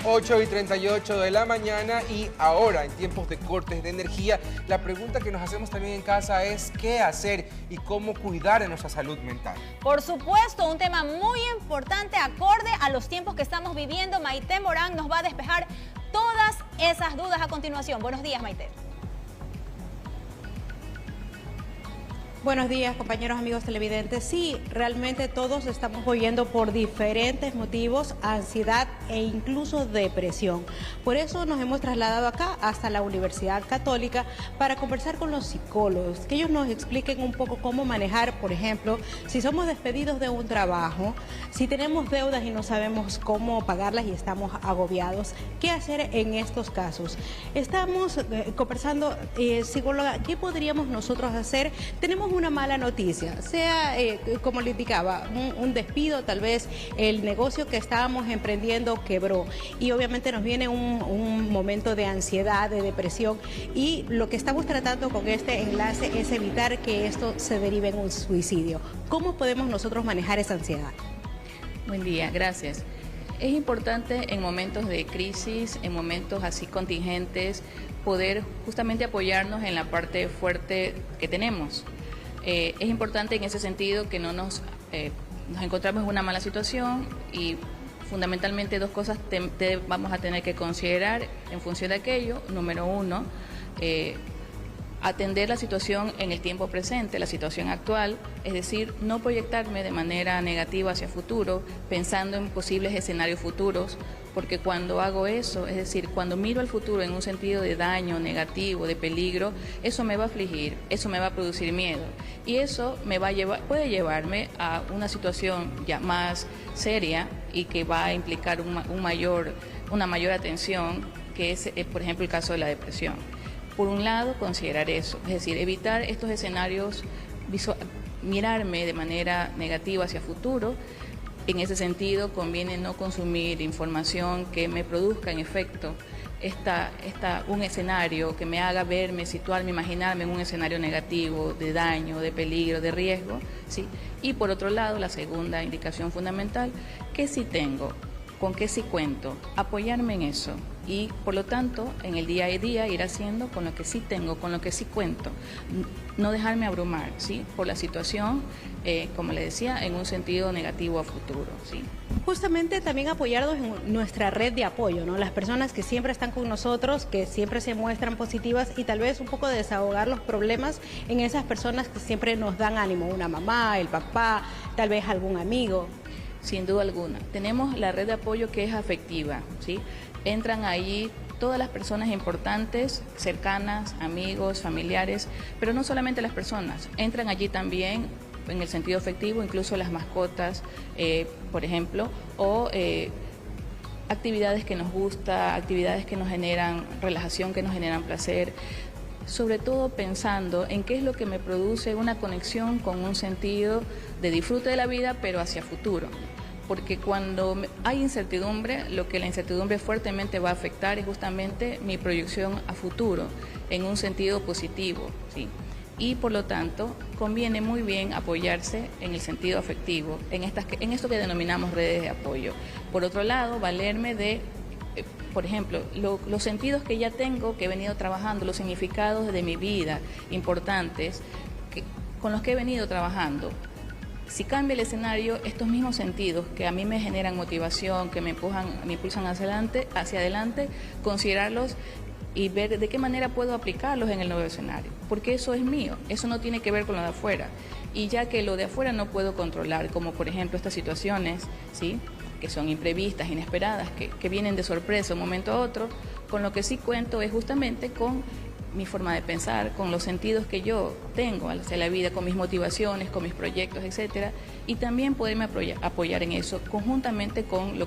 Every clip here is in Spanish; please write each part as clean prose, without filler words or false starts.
8:38 de la mañana y ahora en tiempos de cortes de energía, la pregunta que nos hacemos también en casa es ¿qué hacer y cómo cuidar de nuestra salud mental? Por supuesto, un tema muy importante acorde a los tiempos que estamos viviendo. Maite Morán nos va a despejar todas esas dudas a continuación. Buenos días, Maite. Buenos días, compañeros, amigos televidentes. Sí, realmente todos estamos viviendo por diferentes motivos ansiedad e incluso depresión. Por eso nos hemos trasladado acá hasta la Universidad Católica para conversar con los psicólogos, que ellos nos expliquen un poco cómo manejar, por ejemplo, si somos despedidos de un trabajo, si tenemos deudas y no sabemos cómo pagarlas y estamos agobiados, ¿qué hacer en estos casos? Estamos conversando, psicóloga, ¿qué podríamos nosotros hacer? Tenemos una mala noticia, sea como le indicaba, un despido, tal vez el negocio que estábamos emprendiendo quebró y obviamente nos viene un momento de ansiedad, de depresión, y lo que estamos tratando con este enlace es evitar que esto se derive en un suicidio. ¿Cómo podemos nosotros manejar esa ansiedad? Buen día, gracias. Es importante en momentos de crisis, en momentos así contingentes, poder justamente apoyarnos en la parte fuerte que tenemos. Es importante en ese sentido que no nos encontramos en una mala situación y fundamentalmente dos cosas vamos a tener que considerar en función de aquello. Número uno, atender la situación en el tiempo presente, la situación actual, es decir, no proyectarme de manera negativa hacia futuro, pensando en posibles escenarios futuros, porque cuando hago eso, es decir, cuando miro al futuro en un sentido de daño negativo, de peligro, eso me va a afligir, eso me va a producir miedo y eso me va a puede llevarme a una situación ya más seria y que va a implicar una mayor atención, que es, por ejemplo, el caso de la depresión. Por un lado, considerar eso, es decir, evitar estos escenarios, mirarme de manera negativa hacia futuro. En ese sentido, conviene no consumir información que me produzca, en efecto, un escenario que me haga verme, situarme, imaginarme en un escenario negativo, de daño, de peligro, de riesgo, ¿sí? Y por otro lado, la segunda indicación fundamental, ¿qué sí tengo? ¿Con qué sí cuento? Apoyarme en eso y, por lo tanto, en el día a día ir haciendo con lo que sí tengo, con lo que sí cuento. No dejarme abrumar, ¿sí? Por la situación, como le decía, en un sentido negativo a futuro, ¿sí? Justamente también apoyarnos en nuestra red de apoyo, ¿no? Las personas que siempre están con nosotros, que siempre se muestran positivas y tal vez un poco desahogar los problemas en esas personas que siempre nos dan ánimo, una mamá, el papá, tal vez algún amigo. Sin duda alguna. Tenemos la red de apoyo que es afectiva, ¿sí? Entran ahí todas las personas importantes, cercanas, amigos, familiares, pero no solamente las personas, entran allí también en el sentido afectivo, incluso las mascotas, por ejemplo, o actividades que nos gusta, actividades que nos generan relajación, que nos generan placer, sobre todo pensando en qué es lo que me produce una conexión con un sentido de disfrute de la vida, pero hacia futuro. Porque cuando hay incertidumbre, lo que la incertidumbre fuertemente va a afectar es justamente mi proyección a futuro, en un sentido positivo, ¿sí? Y por lo tanto, conviene muy bien apoyarse en el sentido afectivo, en esto que denominamos redes de apoyo. Por otro lado, valerme de, por ejemplo, los sentidos que ya tengo, que he venido trabajando, los significados de mi vida importantes, con los que he venido trabajando. Si cambia el escenario, estos mismos sentidos que a mí me generan motivación, que me impulsan hacia adelante, considerarlos y ver de qué manera puedo aplicarlos en el nuevo escenario. Porque eso es mío, eso no tiene que ver con lo de afuera. Y ya que lo de afuera no puedo controlar, como por ejemplo estas situaciones, ¿sí?, que son imprevistas, inesperadas, que vienen de sorpresa de un momento a otro, con lo que sí cuento es justamente con mi forma de pensar, con los sentidos que yo tengo hacia la vida, con mis motivaciones, con mis proyectos, etcétera, y también poderme apoyar en eso conjuntamente con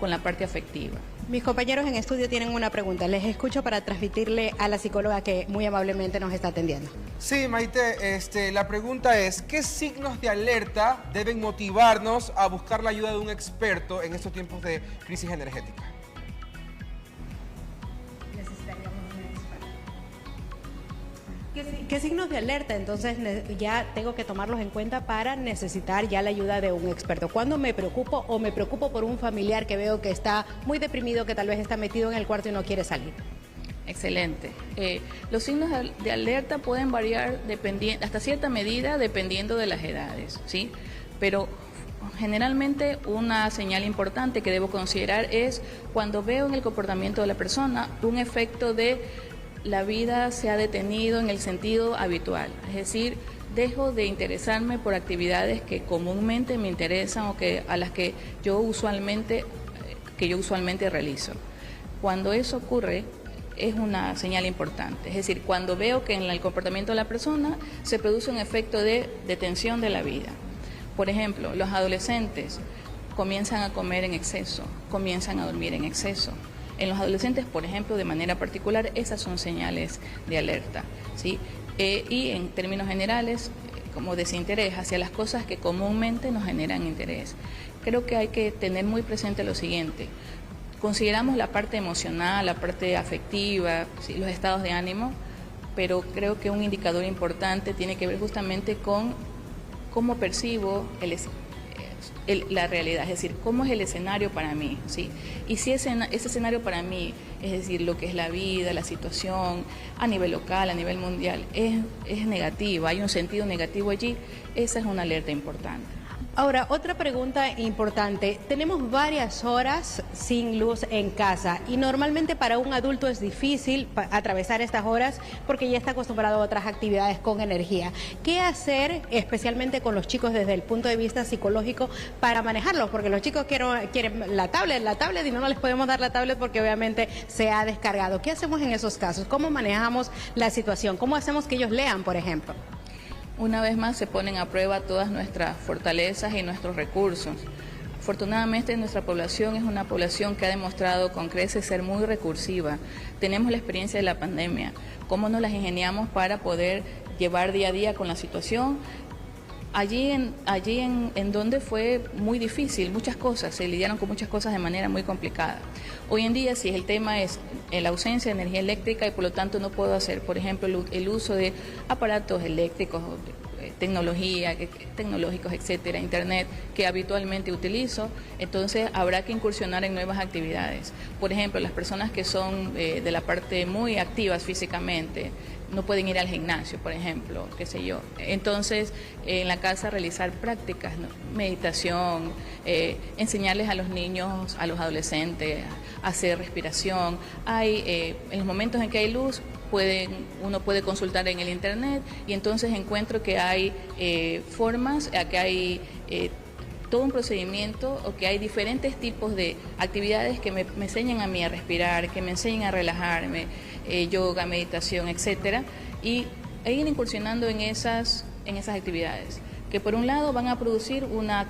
la parte afectiva. Mis compañeros en estudio tienen una pregunta. Les escucho para transmitirle a la psicóloga que muy amablemente nos está atendiendo. Sí, Maite, la pregunta es, ¿qué signos de alerta deben motivarnos a buscar la ayuda de un experto en estos tiempos de crisis energética? ¿Qué signos de alerta entonces ya tengo que tomarlos en cuenta para necesitar ya la ayuda de un experto? ¿Cuándo me preocupo o me preocupo por un familiar que veo que está muy deprimido, que tal vez está metido en el cuarto y no quiere salir? Excelente. Los signos de alerta pueden variar hasta cierta medida dependiendo de las edades, ¿sí? Pero generalmente una señal importante que debo considerar es cuando veo en el comportamiento de la persona un efecto de la vida se ha detenido en el sentido habitual, es decir, dejo de interesarme por actividades que comúnmente me interesan o a las que yo usualmente realizo. Cuando eso ocurre, es una señal importante, es decir, cuando veo que en el comportamiento de la persona se produce un efecto de detención de la vida. Por ejemplo, los adolescentes comienzan a comer en exceso, comienzan a dormir en exceso. En los adolescentes, por ejemplo, de manera particular, esas son señales de alerta, ¿sí? Y en términos generales, como desinterés hacia las cosas que comúnmente nos generan interés. Creo que hay que tener muy presente lo siguiente. Consideramos la parte emocional, la parte afectiva, ¿sí?, los estados de ánimo, pero creo que un indicador importante tiene que ver justamente con cómo percibo la realidad, es decir, cómo es el escenario para mí, ¿sí? Y si ese escenario para mí, es decir, lo que es la vida, la situación a nivel local, a nivel mundial, es negativa, hay un sentido negativo allí, esa es una alerta importante. Ahora, otra pregunta importante. Tenemos varias horas sin luz en casa y normalmente para un adulto es difícil atravesar estas horas porque ya está acostumbrado a otras actividades con energía. ¿Qué hacer especialmente con los chicos desde el punto de vista psicológico para manejarlos? Porque los chicos quieren la tablet y no les podemos dar la tablet porque obviamente se ha descargado. ¿Qué hacemos en esos casos? ¿Cómo manejamos la situación? ¿Cómo hacemos que ellos lean, por ejemplo? Una vez más se ponen a prueba todas nuestras fortalezas y nuestros recursos. Afortunadamente nuestra población es una población que ha demostrado con creces ser muy recursiva. Tenemos la experiencia de la pandemia, cómo nos las ingeniamos para poder llevar día a día con la situación. Allí en donde fue muy difícil, muchas cosas, se lidiaron con muchas cosas de manera muy complicada. Hoy en día, si el tema es la ausencia de energía eléctrica y por lo tanto no puedo hacer, por ejemplo, el uso de aparatos eléctricos, tecnológicos, etcétera, internet, que habitualmente utilizo, entonces habrá que incursionar en nuevas actividades. Por ejemplo, las personas que son de la parte muy activas físicamente, no pueden ir al gimnasio, por ejemplo, qué sé yo. Entonces, en la casa realizar prácticas, ¿no?, meditación, enseñarles a los niños, a los adolescentes, a hacer respiración. En los momentos en que hay luz, uno puede consultar en el internet y entonces encuentro que hay formas, que hay todo un procedimiento o que hay diferentes tipos de actividades que me enseñan a mí a respirar, que me enseñan a relajarme, yoga, meditación, etcétera, y ir incursionando en esas actividades, que por un lado van a producir una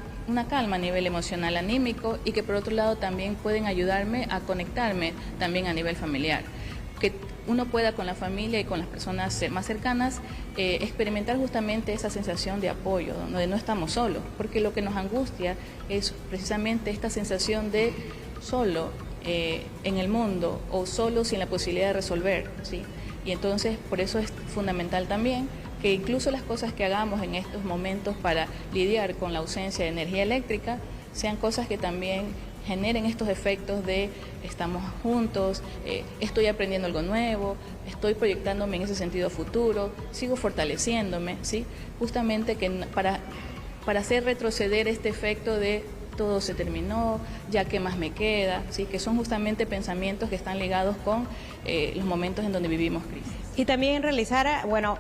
calma a nivel emocional, anímico, y que por otro lado también pueden ayudarme a conectarme también a nivel familiar. Que uno pueda con la familia y con las personas más cercanas experimentar justamente esa sensación de apoyo, donde no estamos solos, porque lo que nos angustia es precisamente esta sensación de solo en el mundo o solo sin la posibilidad de resolver, ¿sí? Y entonces por eso es fundamental también que incluso las cosas que hagamos en estos momentos para lidiar con la ausencia de energía eléctrica sean cosas que también generen estos efectos de estamos juntos, estoy aprendiendo algo nuevo, estoy proyectándome en ese sentido futuro, sigo fortaleciéndome, ¿sí? Justamente que para hacer retroceder este efecto de todo se terminó, ya qué más me queda, ¿sí? Que son justamente pensamientos que están ligados con los momentos en donde vivimos crisis. Y también realizar,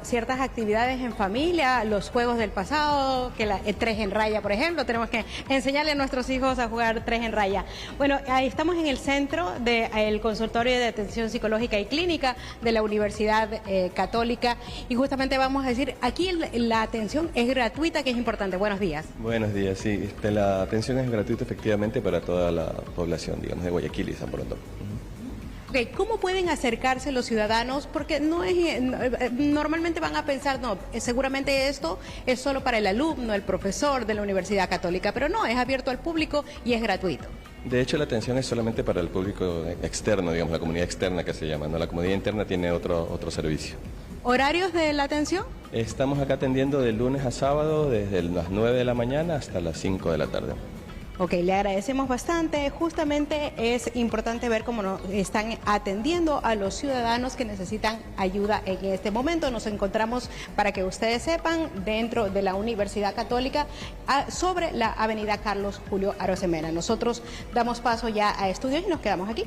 ciertas actividades en familia, los juegos del pasado, el 3 en raya, por ejemplo, tenemos que enseñarle a nuestros hijos a jugar 3 en raya. Bueno, ahí estamos en el centro del Consultorio de Atención Psicológica y Clínica de la Universidad Católica y justamente vamos a decir, aquí la atención es gratuita, que es importante. Buenos días. Buenos días, sí, la atención es gratuita efectivamente para toda la población, digamos, de Guayaquil y San Borondón. Okay, ¿cómo pueden acercarse los ciudadanos? Porque normalmente van a pensar, no, seguramente esto es solo para el alumno, el profesor de la Universidad Católica, pero no, es abierto al público y es gratuito. De hecho, la atención es solamente para el público externo, digamos, la comunidad externa que se llama, ¿no? La comunidad interna tiene otro servicio. ¿Horarios de la atención? Estamos acá atendiendo de lunes a sábado desde las 9 de la mañana hasta las 5 de la tarde. Ok, le agradecemos bastante. Justamente es importante ver cómo nos están atendiendo a los ciudadanos que necesitan ayuda en este momento. Nos encontramos, para que ustedes sepan, dentro de la Universidad Católica, sobre la avenida Carlos Julio Arosemena. Nosotros damos paso ya a estudios y nos quedamos aquí.